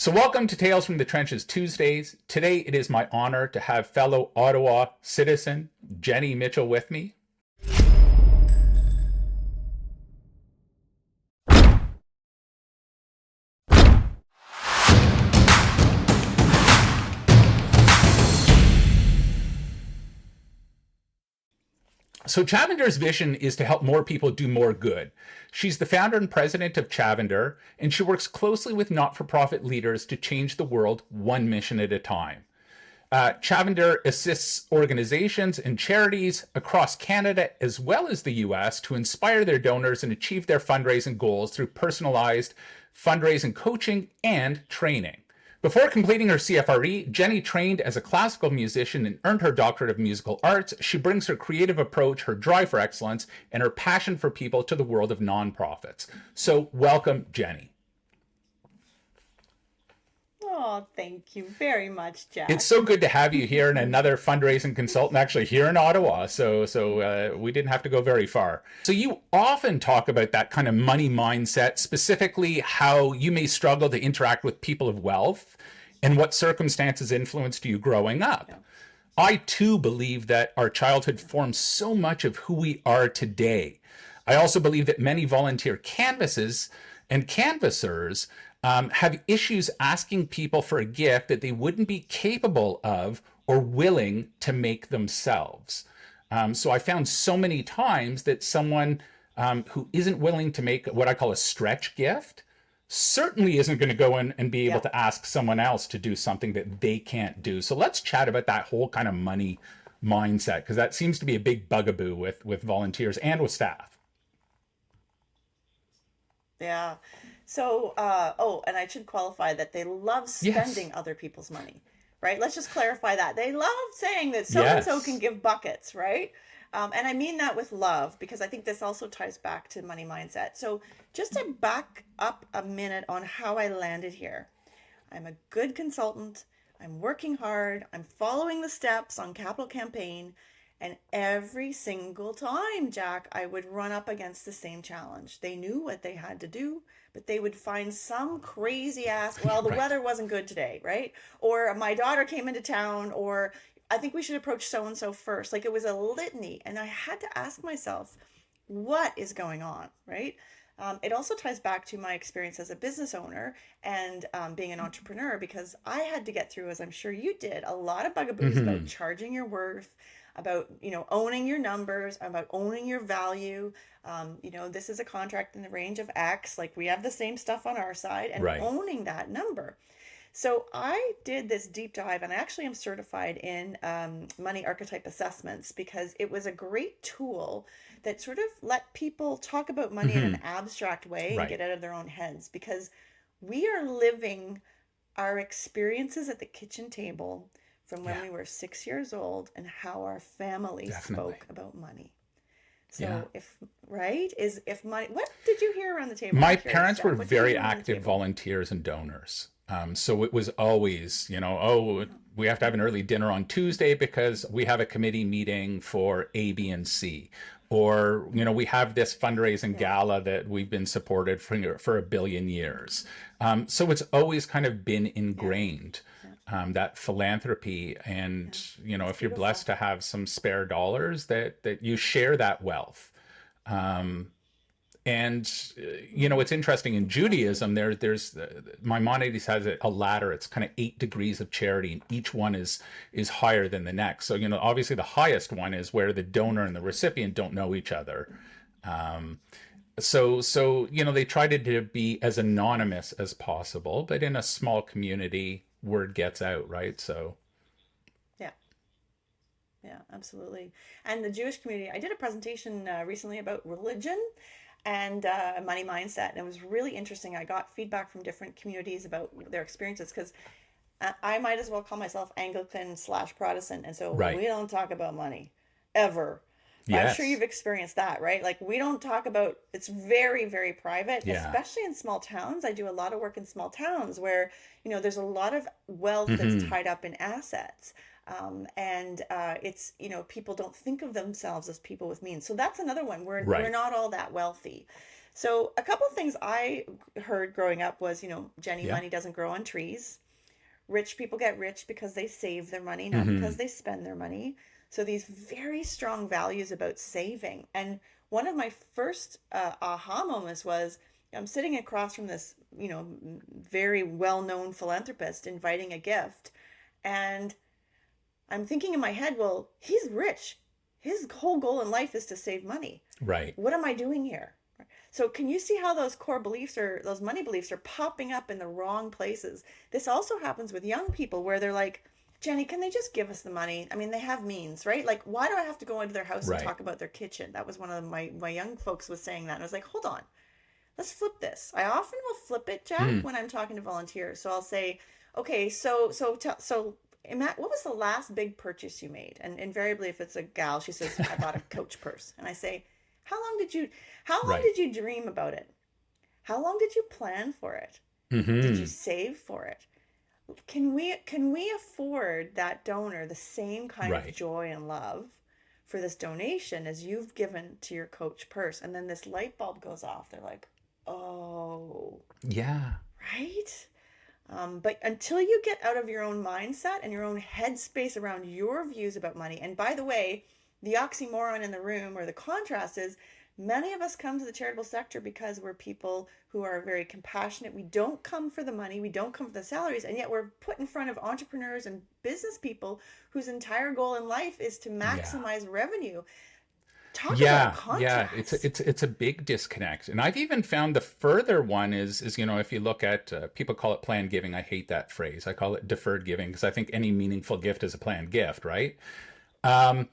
So welcome to Tales from the Trenches Tuesdays. Today it is my honor to have fellow Ottawa citizen Jenny Michell with me. So Chavender's vision is to help more people do more good. She's the founder and president of Chavender, and she works closely with not-for-profit leaders to change the world one mission at a time. Chavender assists organizations and charities across Canada as well as the US to inspire their donors and achieve their fundraising goals through personalized fundraising coaching and training. Before completing her CFRE, Jenny trained as a classical musician and earned her doctorate of musical arts. She brings her creative approach, her drive for excellence, and her passion for people to the world of nonprofits. So welcome, Jenny. Oh, thank you very much, Jack. It's so good to have you here and another fundraising consultant actually here in Ottawa. So we didn't have to go very far. So you often talk about that kind of money mindset, specifically how you may struggle to interact with people of wealth and what circumstances influenced you growing up. Yeah. I too believe that our childhood forms so much of who we are today. I also believe that many volunteer canvases and canvassers have issues asking people for a gift that they wouldn't be capable of or willing to make themselves. So I found so many times that someone who isn't willing to make what I call a stretch gift certainly isn't going to go in and be able to ask someone else to do something that they can't do. So let's chat about that whole kind of money mindset, because that seems to be a big bugaboo with volunteers and with staff. Yeah. So, and I should qualify that they love spending other people's money, right? Let's just clarify that. They love saying that so-and-so can give buckets, right? And I mean that with love, because I think this also ties back to money mindset. So just to back up a minute on how I landed here. I'm a good consultant. I'm working hard. I'm following the steps on Capital Campaign. And every single time, Jack, I would run up against the same challenge. They knew what they had to do, but they would find some crazy ass, well, the weather wasn't good today, right? Or my daughter came into town, or I think we should approach so-and-so first. Like, it was a litany. And I had to ask myself, what is going on, right? It also ties back to my experience as a business owner and being an entrepreneur, because I had to get through, as I'm sure you did, a lot of bugaboos about charging your worth, about, owning your numbers, about owning your value. This is a contract in the range of X, like we have the same stuff on our side, and owning that number. So I did this deep dive, and I actually am certified in money archetype assessments, because it was a great tool that sort of let people talk about money in an abstract way and get out of their own heads, because we are living our experiences at the kitchen table from when we were 6 years old and how our family spoke about money. So if money, what did you hear around the table? My parents were very active volunteers and donors. So it was always, we have to have an early dinner on Tuesday because we have a committee meeting for A, B, and C. Or, we have this fundraising gala that we've been supported for 1 billion years. So it's always kind of been ingrained. That philanthropy, and if you're blessed to have some spare dollars, that you share that wealth. It's interesting in Judaism, there's Maimonides has a ladder. It's kind of 8 degrees of charity, and each one is higher than the next. So obviously the highest one is where the donor and the recipient don't know each other. So they try to be as anonymous as possible, but in a small community, word gets out, right? So yeah, absolutely. And the Jewish community, I did a presentation recently about religion and money mindset, and it was really interesting. I got feedback from different communities about their experiences, because I might as well call myself Anglican/Protestant, and so we don't talk about money ever. I'm sure you've experienced that, right? Like, we don't talk about, it's very, very private, especially in small towns. I do a lot of work in small towns where, there's a lot of wealth that's tied up in assets. It's, people don't think of themselves as people with means. So that's another one. We're not all that wealthy. So a couple of things I heard growing up was, Jenny, Yeah. money doesn't grow on trees. Rich people get rich because they save their money, not because Hmm. they spend their money. So these very strong values about saving. And one of my first aha moments was I'm sitting across from this, very well-known philanthropist inviting a gift, and I'm thinking in my head, well, he's rich. His whole goal in life is to save money. Right. What am I doing here? So can you see how those core beliefs or those money beliefs are popping up in the wrong places? This also happens with young people where they're like, Jenny, can they just give us the money? I mean, they have means, right? Like, why do I have to go into their house and Right. talk about their kitchen? That was one of my young folks was saying that. And I was like, hold on, let's flip this. I often will flip it, Jack, Mm. when I'm talking to volunteers. So I'll say, okay, what was the last big purchase you made? And invariably, if it's a gal, she says, I bought a Coach purse. And I say, how long did you, how long Right. did you dream about it? How long did you plan for it? Did you Hmm. save for it? Can we afford that donor the same kind of Right. joy and love for this donation as you've given to your Coach purse? And then this light bulb goes off. They're like, oh, Yeah. right? But until you get out of your own mindset and your own headspace around your views about money, and by the way, the oxymoron in the room or the contrast is many of us come to the charitable sector because we're people who are very compassionate. We don't come for the money, we don't come for the salaries, and yet we're put in front of entrepreneurs and business people whose entire goal in life is to Yeah. maximize revenue. Talk about a Yeah, yeah, contrast. it's a big disconnect, and I've even found the further one is if you look at people call it planned giving. I hate that phrase. I call it deferred giving because I think any meaningful gift is a planned gift, right? Um,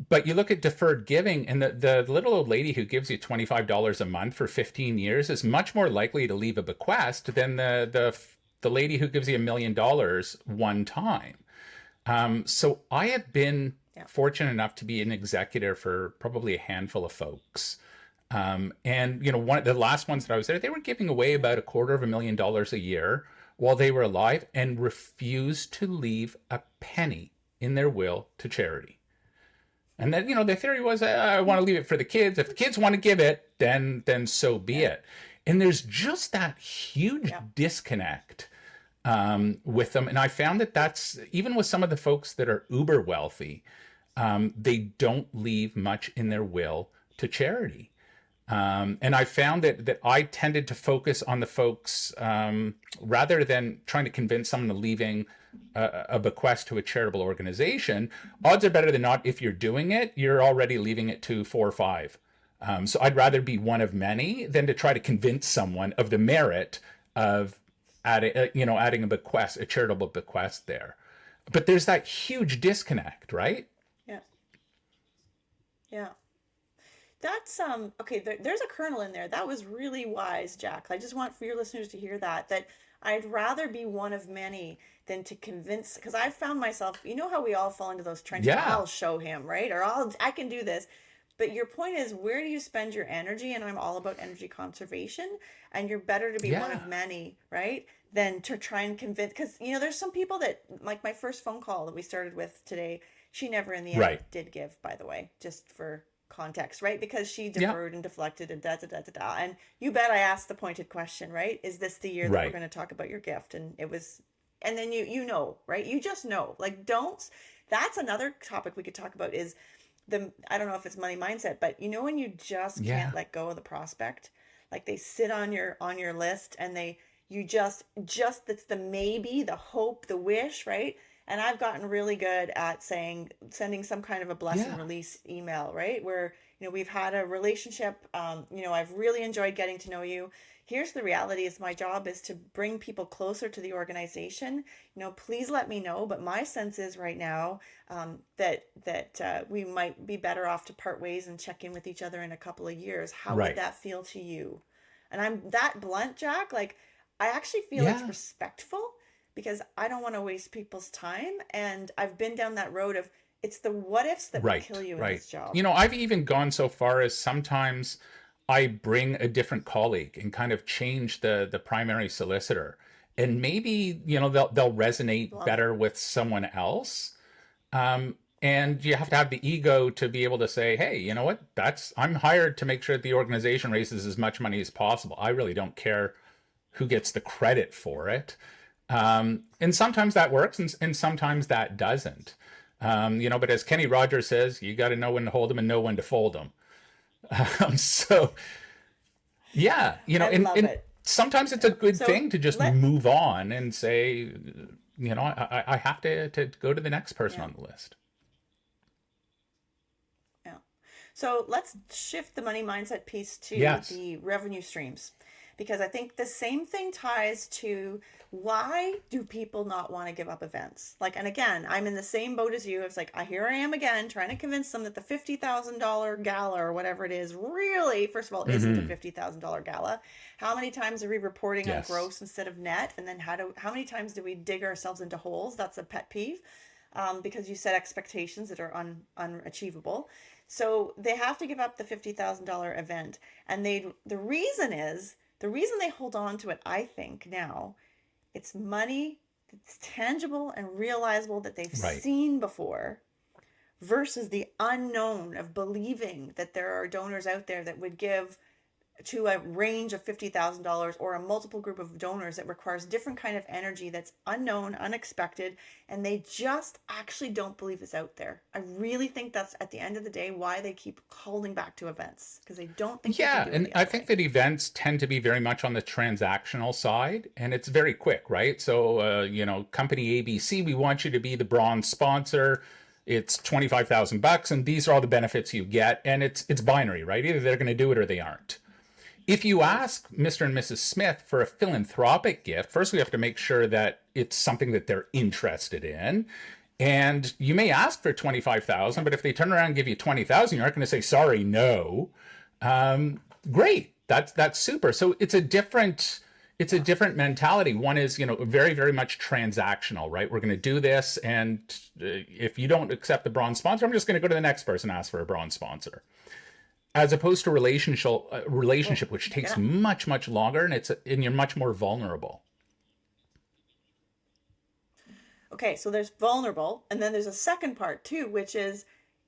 but you look at deferred giving, and the little old lady who gives you $25 a month for 15 years is much more likely to leave a bequest than the lady who gives you $1 million one time. So I have been Yeah. fortunate enough to be an executor for probably a handful of folks. And one of the last ones that I was there, they were giving away about $250,000 a year while they were alive and refused to leave a penny in their will to charity. And then, the theory was, I want to leave it for the kids. If the kids want to give it, then so be Yeah. it. And there's just that huge Yeah. disconnect with them. And I found that that's even with some of the folks that are uber wealthy, they don't leave much in their will to charity. And I found that I tended to focus on the folks rather than trying to convince someone to leaving a bequest to a charitable organization. Odds are better than not. If you're doing it, you're already leaving it to four or five. So I'd rather be one of many than to try to convince someone of the merit of adding a bequest, a charitable bequest there. But there's that huge disconnect, right? Yeah. Yeah. That's okay, there's a kernel in there. That was really wise, Jack. I just want for your listeners to hear that I'd rather be one of many than to convince, because I've found myself, you know how we all fall into those trenches. Yeah, I'll show him, right? Or I can do this. But your point is, where do you spend your energy? And I'm all about energy conservation. And you're better to be one yeah, of many, right? Than to try and convince. Because, there's some people that, like my first phone call that we started with today, she never in the end right. did give, by the way, just for context, right? Because she Yeah, deferred and deflected and da da da da da. And you bet I asked the pointed question, right? Is this the year that we're right. going to talk about your gift? And it was, and then right? You just know, like, don't. That's another topic we could talk about is I don't know if it's money mindset, but when you just Yeah, can't let go of the prospect, like they sit on your list and you just that's the maybe, the hope, the wish, right? And I've gotten really good at sending some kind of a bless and yeah, release email, right? Where, we've had a relationship, I've really enjoyed getting to know you. Here's the reality is my job is to bring people closer to the organization. Please let me know. But my sense is right now that we might be better off to part ways and check in with each other in a couple of years. How would right. that feel to you? And I'm that blunt, Jack. Like, I actually feel it's Yeah, respectful because I don't want to waste people's time. And I've been down that road of it's the what ifs that will kill right, you in right. this job. I've even gone so far as sometimes I bring a different colleague and kind of change the primary solicitor. And maybe, they'll resonate Love it. better with someone else. Um, And you have to have the ego to be able to say, hey, you know what, I'm hired to make sure that the organization raises as much money as possible. I really don't care who gets the credit for it. And sometimes that works, and sometimes that doesn't. But as Kenny Rogers says, you got to know when to hold them and know when to fold them. So yeah, I love and it. sometimes it's a good So thing to just let move on and say, I have to go to the next person yeah. on the list. Yeah. So let's shift the money mindset piece to Yes. the revenue streams, because I think the same thing ties to why do people not want to give up events? Like, and again, I'm in the same boat as you. It's like, here I am again, trying to convince them that the $50,000 gala or whatever it is really, first of all, isn't a Hmm. $50,000 gala. How many times are we reporting on Yes. gross instead of net? And then how many times do we dig ourselves into holes? That's a pet peeve. Because you set expectations that are unachievable. So they have to give up the $50,000 event. And the reason they hold on to it, I think now, it's money that's tangible and realizable that they've Right. seen before versus the unknown of believing that there are donors out there that would give to a range of $50,000 or a multiple group of donors that requires different kind of energy that's unknown, unexpected, and they just actually don't believe it's out there. I really think that's at the end of the day why they keep holding back to events, because they don't think they can Yeah, do it and the I other think way. that events tend to be very much on the transactional side, and it's very quick, right? So, company ABC, we want you to be the bronze sponsor. It's 25,000 bucks, and these are all the benefits you get, and it's binary, right? Either they're going to do it or they aren't. If you It is. ask Mr. and Mrs. Smith for a philanthropic gift, first we have to make sure that it's something that they're interested in. And you may ask for 25,000, Yeah. but if they turn around and give you 20,000, you aren't going to say sorry, no. Great. That's super. So it's a different mentality. One is, very, very much transactional, right? We're going to do this, and if you don't accept the bronze sponsor, I'm just going to go to the next person and ask for a bronze sponsor, as opposed to Oh, relationship, which takes yeah. much, much longer, and you're much more vulnerable. Okay, so there's vulnerable, and then there's a second part too, which is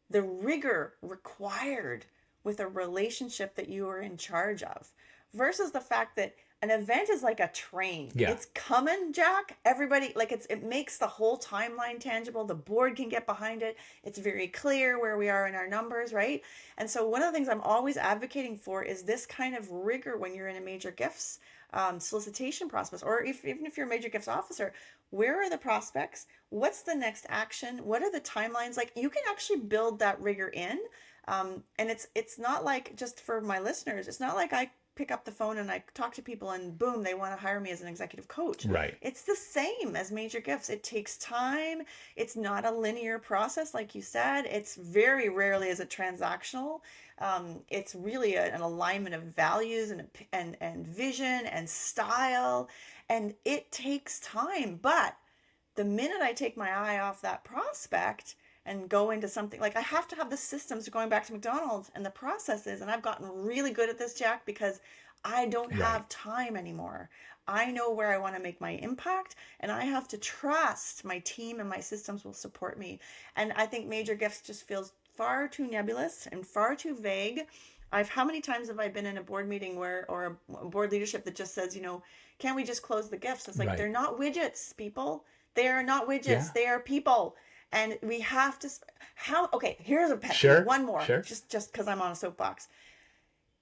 the rigor required with a relationship that you are in charge of versus the fact that an event is like a train. Yeah. It's coming, Jack. Everybody, like, it makes the whole timeline tangible. The board can get behind it. It's very clear where we are in our numbers, right? And so one of the things I'm always advocating for is this kind of rigor when you're in a major gifts solicitation process, or even if you're a major gifts officer. Where are the prospects? What's the next action? What are the timelines? Like, you can actually build that rigor in. And it's not like, just for my listeners, it's not like I pick up the phone and I talk to people and boom, they want to hire me as an executive coach. Right. It's the same as major gifts. It takes time. It's not a linear process, like you said. It's very rarely is it transactional. It's really an alignment of values and vision and style, and it takes time. But the minute I take my eye off that prospect and go into something like, I have to have the systems, going back to McDonald's and the processes, and I've gotten really good at this, Jack, because I don't Right. have time anymore. I know where I want to make my impact, and I have to trust my team and my systems will support me. And I think major gifts just feels far too nebulous and far too vague. How many times have I been in a board meeting or a board leadership that just says, can't we just close the gifts? It's like, they're Right. not widgets, people. They are not widgets. Yeah. They are people. And we have to, okay, here's a pet peeve. Sure. One more, Sure. just because I'm on a soapbox.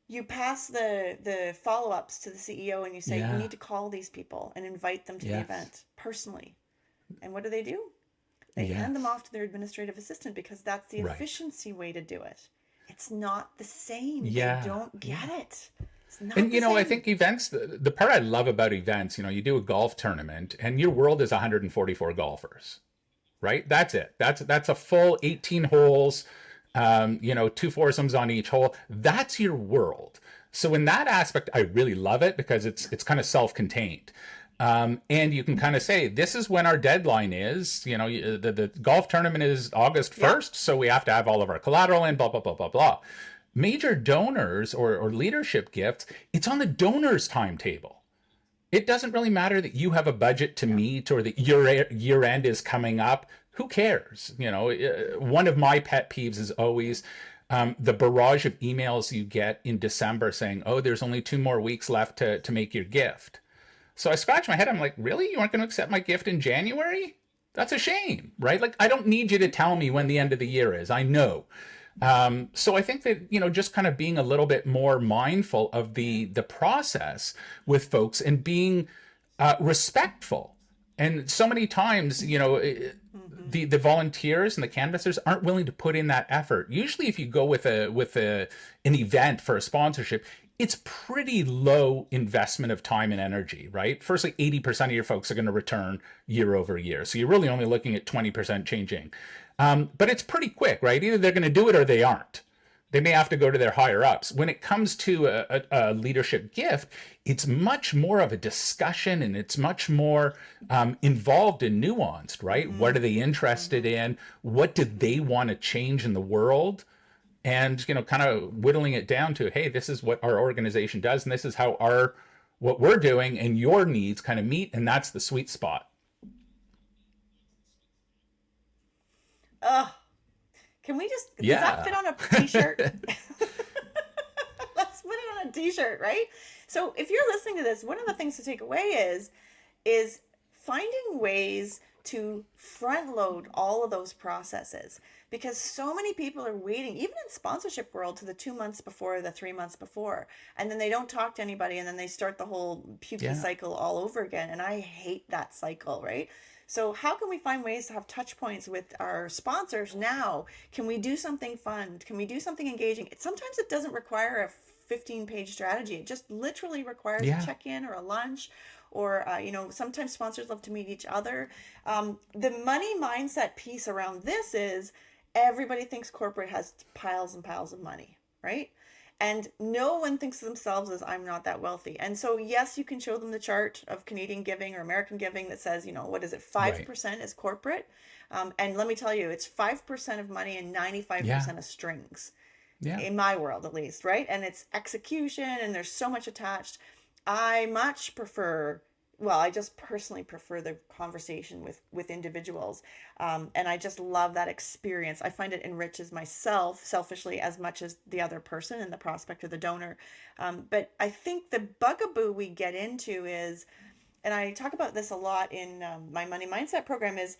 You pass the follow-ups to the CEO and you say, you Yeah. need to call these people and invite them to the Yes. event personally. And what do? They hand them Yes. off to their administrative assistant because that's the Right. efficiency way to do it. It's not the same. They Yeah. don't get Yeah. it. It's not And the I same. think events, the part I love about events, you do a golf tournament and your world is 144 golfers, right? That's it. That's a full 18 holes, two foursomes on each hole. That's your world. So in that aspect, I really love it because it's kind of self-contained. And you can kind of say, this is when our deadline is. The golf tournament is August Yep. 1st, so we have to have all of our collateral in, blah, blah, blah, blah, blah. Major donors or leadership gifts, it's on the donor's timetable. It doesn't really matter that you have a budget to Yeah. meet or that your year end is coming up. Who cares? One of my pet peeves is always the barrage of emails you get in December saying, oh, there's only 2 more weeks left to make your gift. So I scratch my head. I'm like, really? You aren't going to accept my gift in January? That's a shame, right? Like, I don't need you to tell me when the end of the year is. I know. So I think that, just kind of being a little bit more mindful of the process with folks and being respectful. And so many times, the volunteers and the canvassers aren't willing to put in that effort. Usually if you go with an event for a sponsorship, it's pretty low investment of time and energy, right? Firstly, 80% of your folks are going to return year over year. So you're really only looking at 20% changing. But it's pretty quick, right? Either they're going to do it or they aren't. They may have to go to their higher ups. When it comes to a leadership gift, it's much more of a discussion and it's much more involved and nuanced, right? Mm-hmm. What are they interested in? What do they want to change in the world? And, kind of whittling it down to, hey, this is what our organization does, and this is how what we're doing and your needs kind of meet, and that's the sweet spot. Can we just, does that fit on a t-shirt? Let's put it on a t-shirt, right? So if you're listening to this, one of the things to take away is finding ways to front load all of those processes, because so many people are waiting, even in sponsorship world, to the 2 months before, the 3 months before, and then they don't talk to anybody, and then they start the whole pukey cycle all over again. And I hate that cycle, right? So how can we find ways to have touch points with our sponsors now? Can we do something fun? Can we do something engaging? Sometimes it doesn't require a 15-page strategy. It just literally requires a check-in or a lunch, or sometimes sponsors love to meet each other. The money mindset piece around this is everybody thinks corporate has piles and piles of money, right? And no one thinks of themselves as, I'm not that wealthy. And so, yes, you can show them the chart of Canadian giving or American giving that says, what is it, 5% is corporate. And let me tell you, it's 5% of money and 95% of strings. Yeah. In my world, at least, right? And it's execution, and there's so much attached. I much prefer, I just personally prefer the conversation with individuals. And I just love that experience. I find it enriches myself selfishly as much as the other person and the prospect or the donor. But I think the bugaboo we get into is, and I talk about this a lot in my money mindset program, is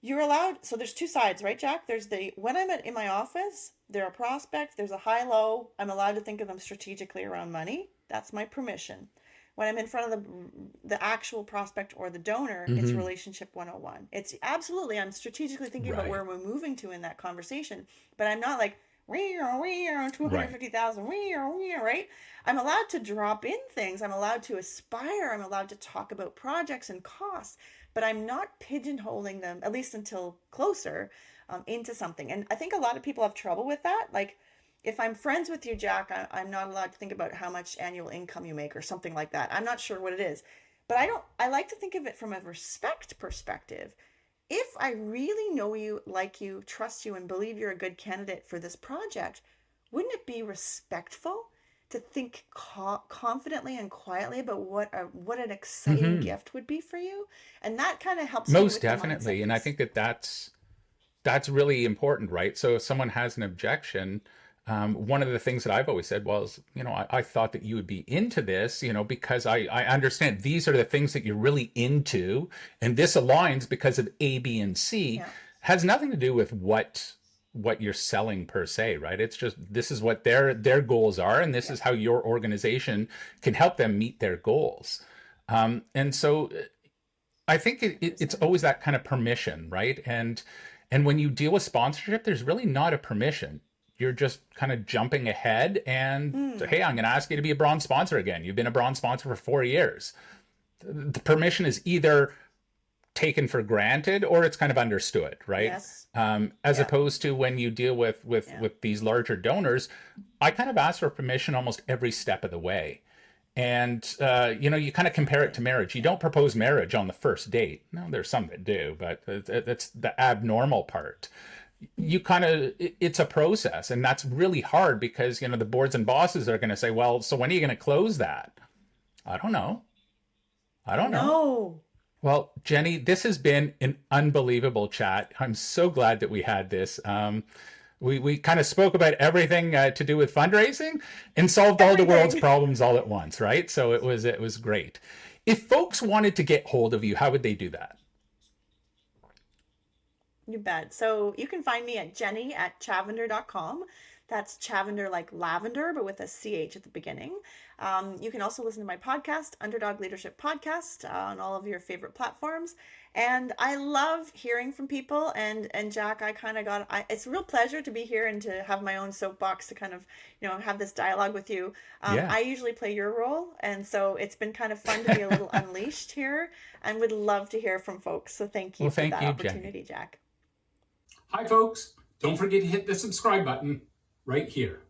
you're allowed. So there's two sides, right, Jack? There's when I'm in my office, they're a prospect, there's a high-low. I'm allowed to think of them strategically around money. That's my permission. When I'm in front of the actual prospect or the donor, it's relationship 101. It's absolutely, I'm strategically thinking about where we're moving to in that conversation, but I'm not like, we are 250,000, right? I'm allowed to drop in things. I'm allowed to aspire. I'm allowed to talk about projects and costs, but I'm not pigeonholing them, at least until closer, into something. And I think a lot of people have trouble with that. Like, if I'm friends with you, Jack, I'm not allowed to think about how much annual income you make or something like that. I'm not sure what it is, but I like to think of it from a respect perspective. If I really know you, like you, trust you, and believe you're a good candidate for this project, wouldn't it be respectful to think confidently and quietly about what an exciting gift would be for you? And that kind of helps. Most definitely. And I think that's really important, right? So if someone has an objection, one of the things that I've always said was, I thought that you would be into this, because I understand these are the things that you're really into, and this aligns because of A, B, and C. Has nothing to do with what you're selling per se, right? It's just, this is what their goals are, and this is how your organization can help them meet their goals. And so I think it's always that kind of permission, right? And when you deal with sponsorship, there's really not a permission. You're just kind of jumping ahead and, hey, I'm going to ask you to be a bronze sponsor again. You've been a bronze sponsor for 4 years. The permission is either taken for granted or it's kind of understood, right? Yes. As opposed to when you deal with these larger donors, I kind of ask for permission almost every step of the way. And, you kind of compare it to marriage. You don't propose marriage on the first date. No, there's some that do, but that's the abnormal part. You kind of, it's a process, and that's really hard because, the boards and bosses are going to say, well, so when are you going to close that? I don't know. I don't know. No. Well, Jenny, this has been an unbelievable chat. I'm so glad that we had this. We kind of spoke about everything to do with fundraising and solved all the world's Everything. problems all at once, right? So it was great. If folks wanted to get hold of you, how would they do that? You bet. So you can find me at jenny@chavender.com. That's Chavender like lavender, but with a CH at the beginning. You can also listen to my podcast, Underdog Leadership Podcast, on all of your favorite platforms. And I love hearing from people. And Jack, it's a real pleasure to be here and to have my own soapbox to kind of, have this dialogue with you. Yeah. I usually play your role. And so it's been kind of fun to be a little unleashed here and would love to hear from folks. So thank you for that opportunity, Jack. Hi, folks. Don't forget to hit the subscribe button right here.